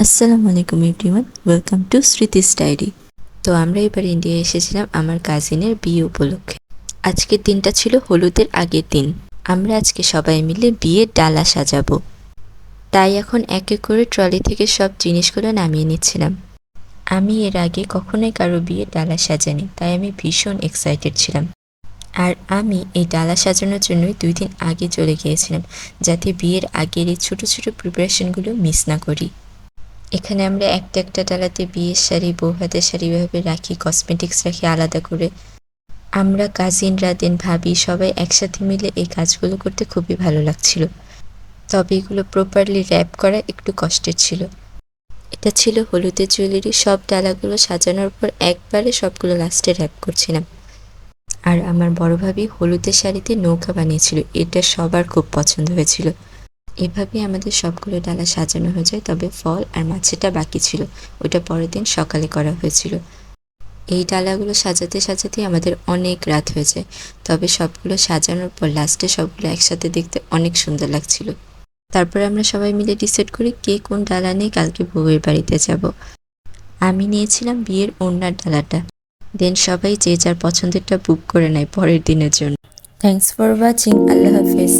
আসসালামু আলাইকুম everyone, welcome to স্মৃতিস diary. তো আমরা এবার ইন্ডিয়ায় এসেছিলাম আমার কাজিনের বিয়ে উপলক্ষে। আজকের দিনটা ছিল হলুদের আগের দিন। আমরা আজকে সবাই মিলে বিয়ের ডালা সাজাবো, তাই এখন এক এক করে ট্রলি থেকে সব জিনিসগুলো নামিয়ে নিচ্ছিলাম। আমি এর আগে কখনোই কারো বিয়ের ডালা সাজাইনি, তাই আমি ভীষণ এক্সাইটেড ছিলাম। আর আমি এই ডালা সাজানোর জন্যই 2 দিন আগে চলে গিয়েছিলাম, যাতে বিয়ের আগের এই ছোটো ছোটো প্রিপারেশনগুলো মিস না করি। এখানে আমরা একটা একটা ডালাতে বিয়ের শাড়ি, বউ হাতের শাড়ি এভাবে রাখি, কসমেটিক্স রাখি আলাদা করে। আমরা কাজিনরা দেন ভাবি সবাই একসাথে মিলে এই কাজগুলো করতে খুবই ভালো লাগছিল। তবে এগুলো প্রপারলি র্যাপ করা একটু কষ্টের ছিল। এটা ছিল হলুদের জুয়েলারি। সব ডালাগুলো সাজানোর পর একবারে সবগুলো লাস্টে র্যাপ করছিলাম। আর আমার বড় ভাবি হলুদের শাড়িতে নৌকা বানিয়েছিল, এটা সবার খুব পছন্দ হয়েছিল। এভাবেই আমাদের সবগুলো ডালা সাজানো হয়ে যায়, তবে ফল আর মাছেরটা বাকি ছিল, ওটা পরের দিন সকালে করা হয়েছিল। এই ডালাগুলো সাজাতে সাজাতে আমাদের অনেক রাত হয়ে যায়, তবে সবগুলো সাজানোর পর লাস্টে সবগুলো একসাথে দেখতে অনেক সুন্দর লাগছিল। তারপরে আমরা সবাই মিলে ডিসাইড করি কে কোন ডালা নিয়ে কালকে বউয়ের বাড়িতে যাব। আমি নিয়েছিলাম বিয়ের ওড়নার ডালাটা। দেন সবাই যে যার পছন্দেরটা বুক করে নেয় পরের দিনের জন্য। Thanks for watching. আল্লাহ হাফেজ।